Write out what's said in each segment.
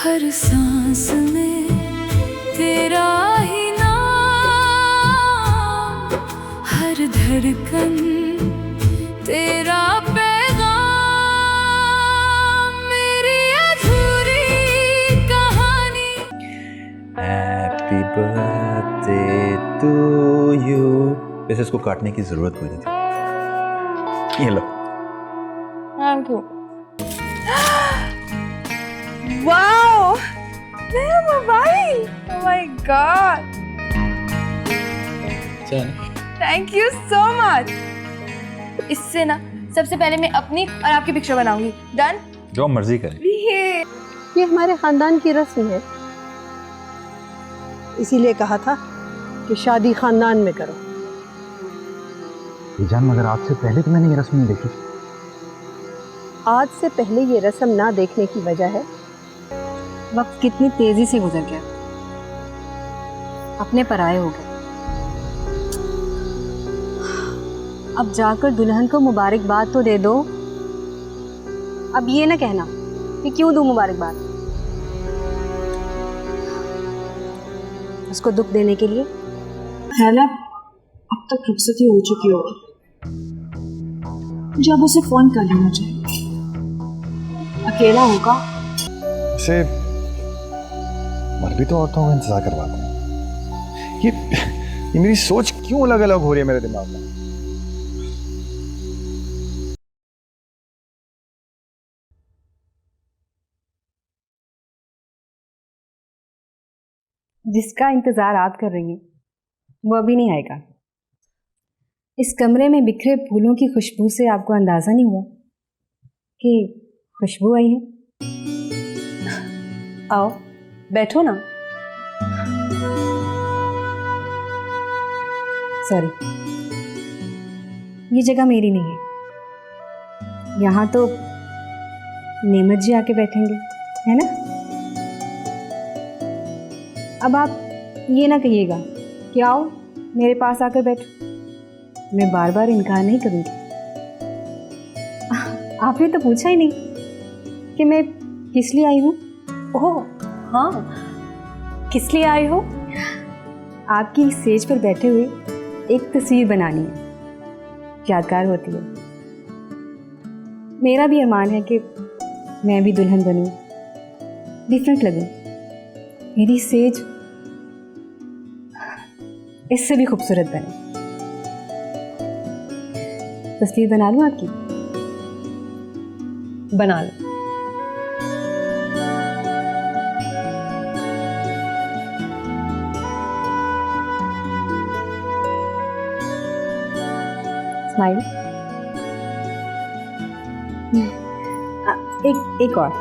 हर सांस में तेरा ही नाम, हर धड़कन तेरा पैगाम, मेरी अधूरी कहानी। Happy birthday to you. वैसे इसको काटने की जरूरत कोई नहीं थी। ये लो। Thank you. वाओ, मेरा mobile! Oh my god, thank you so much. इससे ना सबसे पहले मैं अपनी और आपकी पिक्चर बनाऊंगी। डन? जो मर्जी करें। ये हमारे खानदान की रस्म है, इसीलिए कहा था कि शादी खानदान में करो। जान, मगर आज से पहले तो मैंने ये रस्म नहीं देखी। आज से पहले ये रस्म ना देखने की वजह है वक्त कितनी तेजी से गुजर गया, अपने पराये हो गए। अब जाकर दुल्हन को मुबारकबाद तो दे दो। अब ये ना कहना कि क्यों दूं मुबारकबाद, उसको दुख देने के लिए। ख्याल अब तक रुखसती हो चुकी हो, मुझे अब उसे फोन कर लेना चाहिए। अकेला होगा। इसे मर भी तो औरतों का इंतजार करवाता हूँ। ये मेरी सोच क्यों अलग अलग हो रही है मेरे दिमाग में। जिसका इंतजार आप कर रही हैं वो अभी नहीं आएगा। इस कमरे में बिखरे फूलों की खुशबू से आपको अंदाजा नहीं हुआ कि खुशबू आई है? आओ बैठो ना। सॉरी, ये जगह मेरी नहीं है। यहाँ तो नेमत जी आके बैठेंगे, है ना? अब आप ये ना कहिएगा कि आओ मेरे पास आकर बैठो, मैं बार बार इनकार नहीं करूँगी। आपने तो पूछा ही नहीं कि मैं किस लिए आई हूँ। ओह हाँ, किस लिए आई हो? आपकी स्टेज पर बैठे हुए एक तस्वीर बनानी है, यादगार होती है। मेरा भी अरमान है कि मैं भी दुल्हन बनूं, डिफरेंट लगूं। मेरी स्टेज इससे भी खूबसूरत बने। तस्वीर बना लूं आपकी? बना लो। स्माइल। एक और।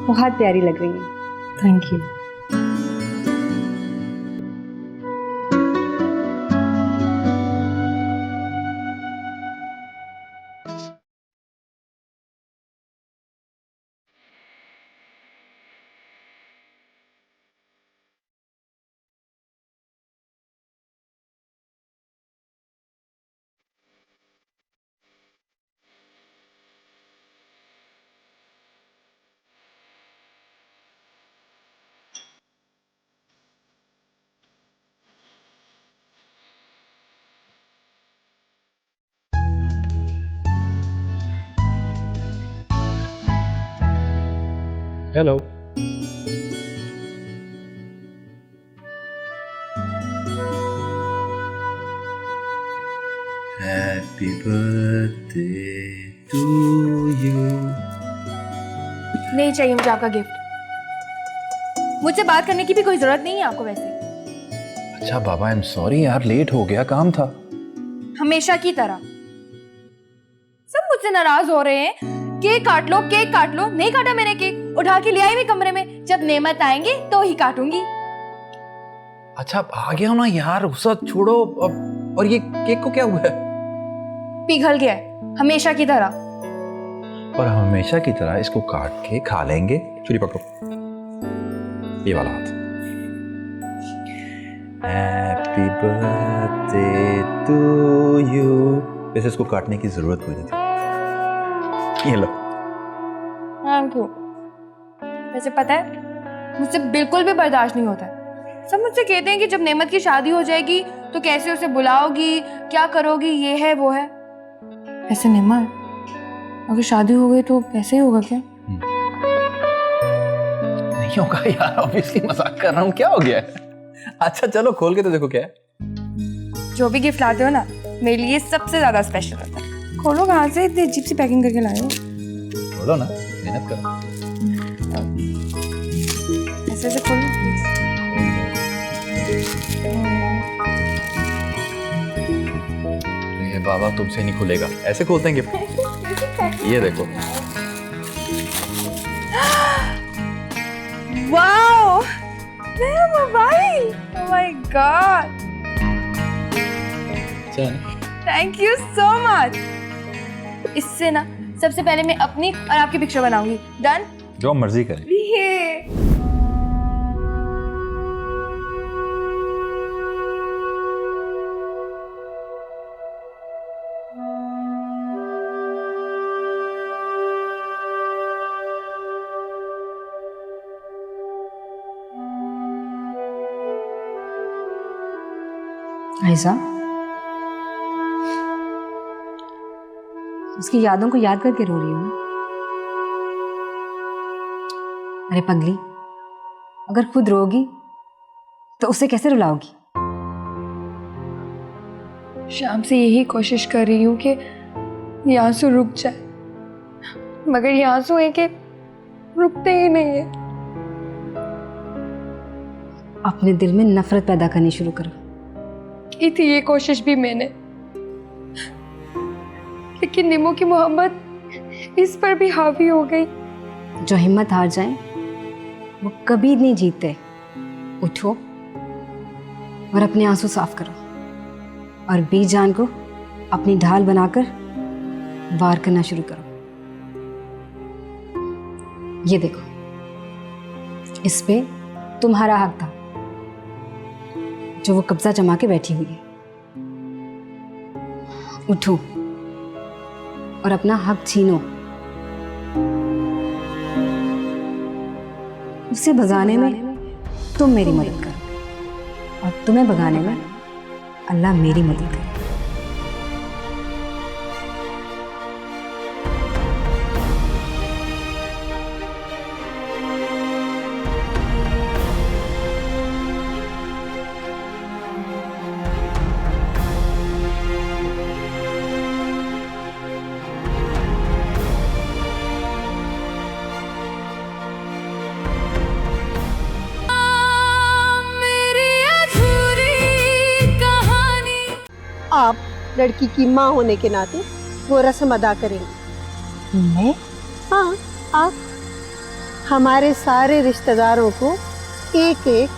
बहुत प्यारी लग रही है। Thank you. Hello. Happy birthday to you. नहीं चाहिए मुझे आपका गिफ्ट। मुझसे बात करने की भी कोई जरूरत नहीं है आपको वैसे। अच्छा बाबा, आई एम सॉरी यार, लेट हो गया, काम था। हमेशा की तरह सब मुझसे नाराज हो रहे हैं। केक काट लो, केक काट लो। नहीं काटा मैंने केक, उठा के ले आई मैं कमरे में। जब नेमत आएंगे तो ही काटूंगी। अच्छा आ गया हो ना यार, गुस्सा छोड़ो। और ये केक को क्या हुआ है? पिघल गया है, हमेशा की तरह। और हमेशा की तरह इसको काट के खा लेंगे। छुरी पकड़ो, ये वाला हाथ। Happy birthday to you. वैसे इसको काटने की जरूरत कोई नहीं थी। ये लो। Thank you. वैसे पता है मुझसे बिल्कुल भी बर्दाश्त नहीं होता है। सब मुझसे कहते हैं कि जब नेमत की शादी हो जाएगी तो कैसे उसे बुलाओगी, क्या करोगी, ये है वो है। ऐसे नेमत, अगर शादी हो गई तो ऐसे ही होगा क्या? नहीं होगा यार, ऑब्वियसली मजाक कर रहा हूँ, क्या हो गया है? अच्छा चलो खोल के तो देखो क्या है। जो भी गिफ्ट लाते हो ना मेरे लिए सबसे ज्यादा स्पेशल होता है। खोलो, कहाँ से इतनी अजीब सी पैकिंग करके लाए हो? बोलो ना, मेहनत करो। ऐसे ऐसे खोलो प्लीज। ये बाबा तुमसे नहीं खुलेगा, ऐसे खोलते हैं गिफ्ट। ये देखो। वाओ, नया mobile. Oh my god, thank you so much. इससे ना सबसे पहले मैं अपनी और आपकी पिक्चर बनाऊंगी। डन? जो मर्जी करे। ये आयशा, उसकी यादों को याद करके रो रही हो ना? अरे पगली, अगर खुद रोगी तो उसे कैसे रुलाओगी? शाम से यही कोशिश कर रही हूँ कि ये आंसू रुक जाए, मगर ये आंसू है कि रुकते ही नहीं है। अपने दिल में नफरत पैदा करनी शुरू करो। की थी ये कोशिश भी मैंने, लेकिन निमो की मोहब्बत इस पर भी हावी हो गई। जो हिम्मत हार जाए वो कभी नहीं जीतते। उठो और अपने आंसू साफ करो और बीजान को अपनी ढाल बनाकर वार करना शुरू करो। ये देखो, इस पे तुम्हारा हक था जो वो कब्जा जमा के बैठी हुई है। उठो और अपना हक छीनो। उसे भगाने में तुम मेरी मदद करो और तुम्हें भगाने में अल्लाह मेरी मदद करे। आप लड़की की माँ होने के नाते वो रस्म अदा करेंगे। मैं? हाँ, आप हमारे सारे रिश्तेदारों को एक एक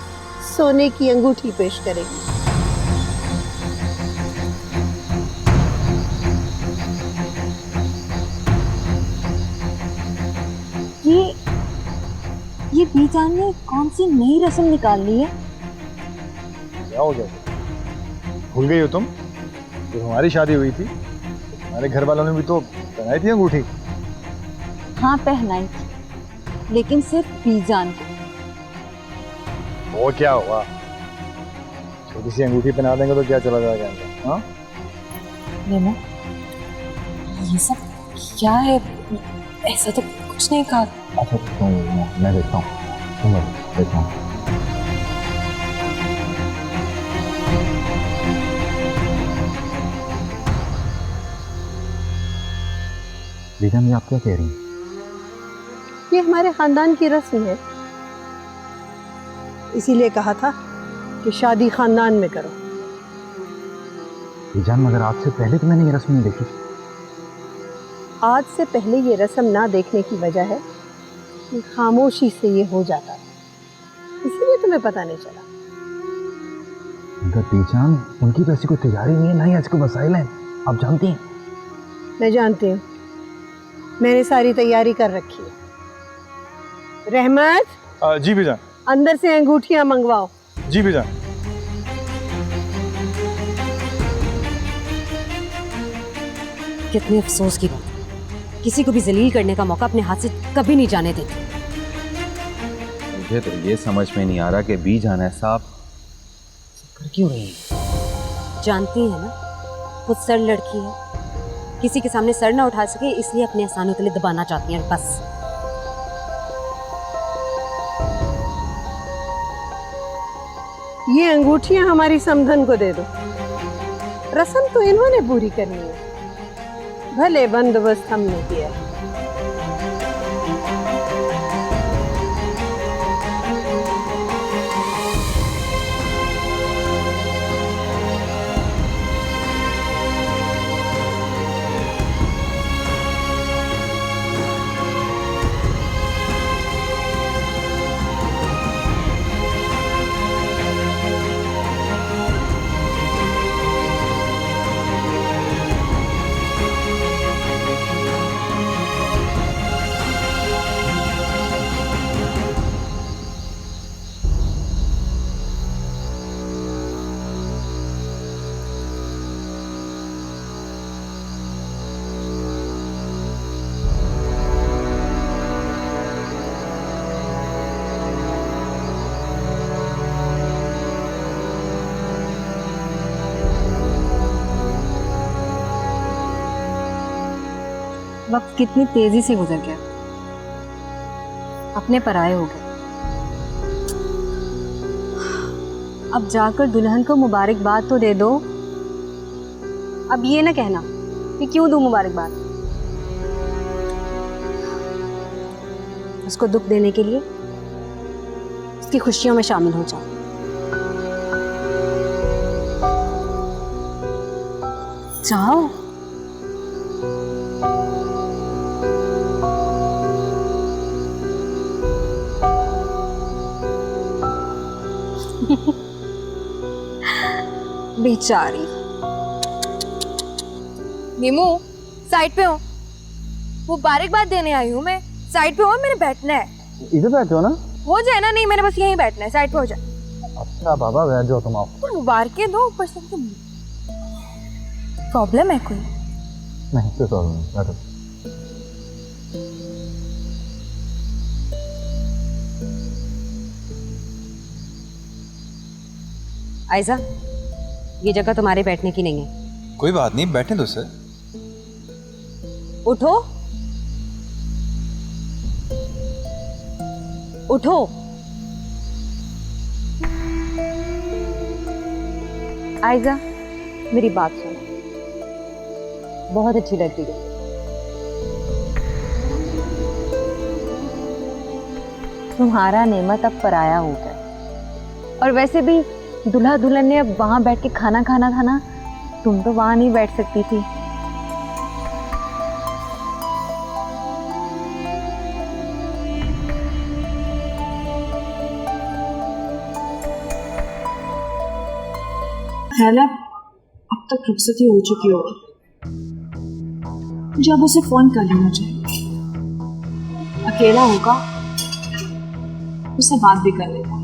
सोने की अंगूठी पेश करेंगे। ये बीजान ने कौन सी नई रस्म निकाल ली है? क्या हो गया? भूल गई हो तुम? जब हमारी शादी हुई थी हमारे घर वालों ने भी तो पहनाई थी अंगूठी। हाँ पहनाई थी, लेकिन सिर्फ बीजान को। वो क्या हुआ, छोटी सी अंगूठी पहना देंगे तो क्या चला जाएगा इनका? हाँ नेमो, ये सब क्या है? ऐसा तो कुछ नहीं कहा। अच्छा तुम, मैं देखता हूँ, तुम देखता हूँ। बीजान, ये आप क्या कह रही हैं? ये हमारे खानदान की रस्म है, इसीलिए कहा था कि शादी खानदान में करो। बीजान, मगर आज से पहले तो मैंने ये रस्म नहीं देखी। आज से पहले ये रस्म ना देखने की वजह है कि खामोशी से ये हो जाता है, इसीलिए तुम्हें पता नहीं चला। मगर बीजान, उनकी तो ऐसी कोई तैयारी नहीं है, ना ही आज को वसाइल है, आप जानती हैं। मैं जानती हूँ, मैंने सारी तैयारी कर रखी है। रहमत, जी बीजान। अंदर से अंगूठियां मंगवाओ। जी बीजान। कितने अफसोस की बात है, किसी को भी जलील करने का मौका अपने हाथ से कभी नहीं जाने देती। मुझे तो ये समझ में नहीं आ रहा कि बी जाना है साहब कर क्यों रही है। जानती है ना, खुद सर लड़की है, किसी के सामने सर ना उठा सके इसलिए अपने एहसानों के लिए दबाना चाहती हैं बस। ये अंगूठियां हमारी समधन को दे दो। रस्म तो इन्होंने पूरी करनी है, भले बंदोबस्त हमने किया। वक्त कितनी तेजी से गुजर गया, अपने पराये हो गए। अब जाकर दुल्हन को मुबारकबाद तो दे दो। अब ये ना कहना कि क्यों दूं मुबारकबाद। उसको दुख देने के लिए उसकी खुशियों में शामिल हो जाओ। जाओ। बेचारी। नीमू, साइड पे हो। मुबारकबाद देने आई हूँ मैं। साइड पे हो, मैंने बैठना है। इधर बैठे हो ना? हो जाए ना। नहीं, मैंने बस यहीं बैठना है। साइड पे हो जाए। अच्छा बाबा बैठ जाओ तुम। आप तो मुबारकें दो ऊपर से। प्रॉब्लम है कोई? नहीं कोई प्रॉब्लम नहीं, बैठो। आयजा, ये जगह तुम्हारे बैठने की नहीं है। कोई बात नहीं, बैठने दो सर। उठो उठो। आयजा, मेरी बात सुनो, बहुत अच्छी लगती है। तुम्हारा नेमत अब पराया हो गया, और वैसे भी दूल्हा दुल्हन ने अब वहां बैठ के खाना खाना था ना, तुम तो वहां नहीं बैठ सकती थी। ख्याल अब तक रुखसती हो चुकी होगी, मुझे अब उसे फोन कर लेना चाहिए। अकेला होगा, उससे बात भी कर लेगा।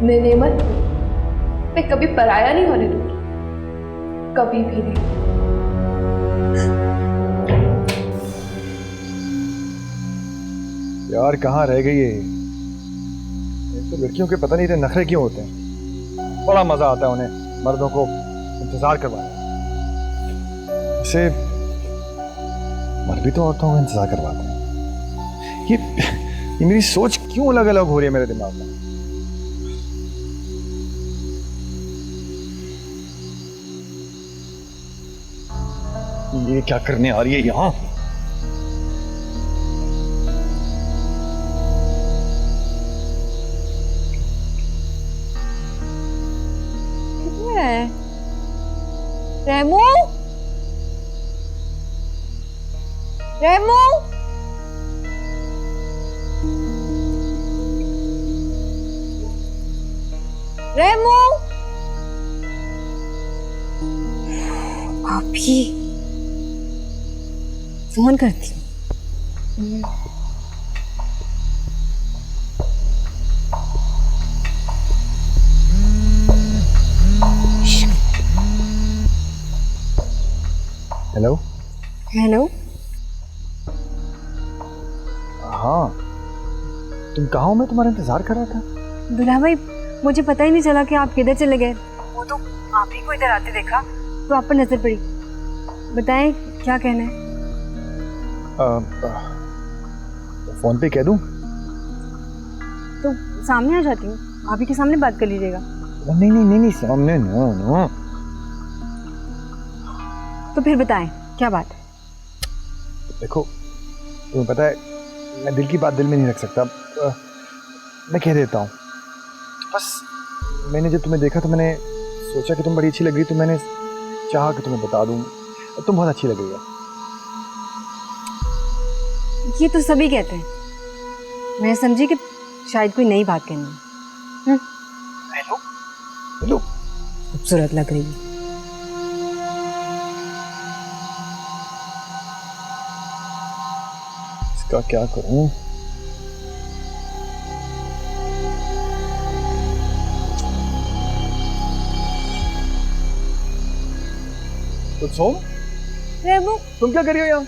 मैं नेमत हूँ, मैं कभी पराया नहीं होने दूंगी, कभी भी नहीं। यार कहाँ रह गई है? एक तो लड़कियों के पता नहीं इतने नखरे क्यों होते हैं, बड़ा मजा आता है उन्हें मर्दों को इंतजार करवाने। वैसे मर्द भी तो औरतों का इंतजार करवाते हैं। ये मेरी सोच क्यों अलग अलग हो रही है मेरे दिमाग में? ये क्या करने आ रही है यहाँ? रेमू, रेमू, रेमू, अभी फोन करती हूँ। हेलो। हेलो, हाँ, तुम कहाँ हो? मैं तुम्हारा इंतजार कर रहा था। दुल्हा भाई, मुझे पता ही नहीं चला कि आप किधर चले गए। वो तो आप ही को इधर आते देखा तो आप पर नजर पड़ी। बताएं क्या कहना है? फोन पे कह दूं? तो सामने आ जाती हूँ, आप ही के सामने बात कर लीजिएगा। नहीं नहीं नहीं नहीं, सामने नो नो। तो फिर बताएं क्या बात है? देखो, तुम्हें पता है मैं दिल की बात दिल में नहीं रख सकता। मैं कह देता हूँ। बस मैंने जब तुम्हें देखा तो मैंने सोचा कि तुम बड़ी अच्छी लग रही, तो मैंने चाहा कि तुम्हें बता दूँ तुम बहुत अच्छी लग रही है। ये तो सभी कहते हैं। मैं समझी कि शायद कोई नई बात कहनी है। हेलो हेलो, खूबसूरत लग रही है। इसका क्या करूं? तो सोम, रेमू, तुम क्या कर रही हो यहाँ?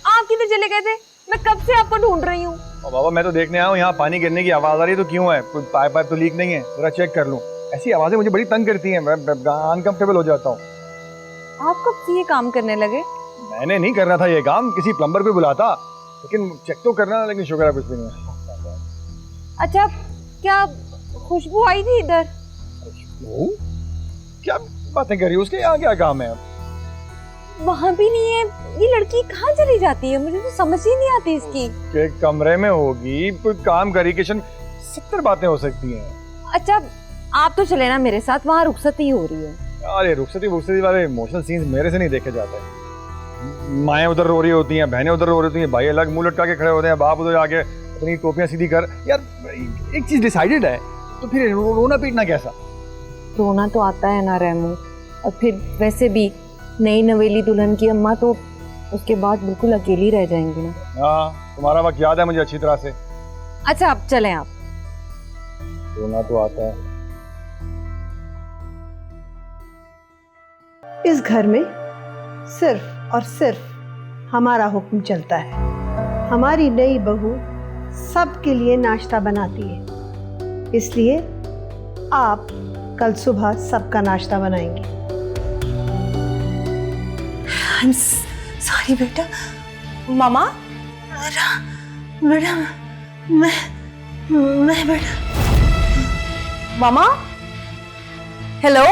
आप किधर चले गए थे? मैं कब से आपको ढूंढ रही हूँ। बाबा मैं तो देखने आया हूँ, यहाँ पानी गिरने की आवाज आ रही है, तो क्यों है? कोई पाइप पाइप तो लीक नहीं है? जरा चेक कर लूं। ऐसी आवाजें मुझे बड़ी तंग करती हैं, मैं अनकंफर्टेबल हो जाता हूँ। आप कब से ये काम करने लगे? मैंने नहीं करना था ये काम, किसी प्लम्बर को बुलाता, लेकिन चेक तो करना, लेकिन शुक्र है कुछ भी नहीं है। अच्छा, क्या खुशबू आई थी इधर? वो क्या बातें कर रही हो? उसके यहाँ क्या काम है? वहाँ भी नहीं है। ये लड़की कहाँ चली जाती है? मुझे तो समझ ही नहीं आती इसकी। के कमरे में होगी, कोई काम करी, किशन 70 बातें हो सकती हैं। अच्छा, आप तो चले ना मेरे साथ, वहाँ रुखसती हो रही है। अरे रुखसती वाले इमोशनल सीन्स मेरे से नहीं देखे जाते। माएँ उधर रो रही होती हैं, बहनें उधर रो रही होती हैं, भाई अलग मुंह लटका के खड़े होते हैं, बाप उधर आके अपनी टोपियां सीधी कर। यार एक चीज डिसाइडेड है तो फिर रोना पीटना कैसा? रोना तो आता है ना रेमू, और फिर वैसे भी नई नवेली दुल्हन की अम्मा तो उसके बाद बिल्कुल अकेली रह जाएंगी ना। हाँ, तुम्हारा वक्त याद है मुझे अच्छी तरह से। अच्छा, अब चलें आप। रोना तो आता है। इस घर में सिर्फ और सिर्फ हमारा हुक्म चलता है। हमारी नई बहू सबके लिए नाश्ता बनाती है, इसलिए आप कल सुबह सबका नाश्ता बनाएंगे। सॉरी बेटा। मामा, बेटा मैं बेटा। मामा, हेलो।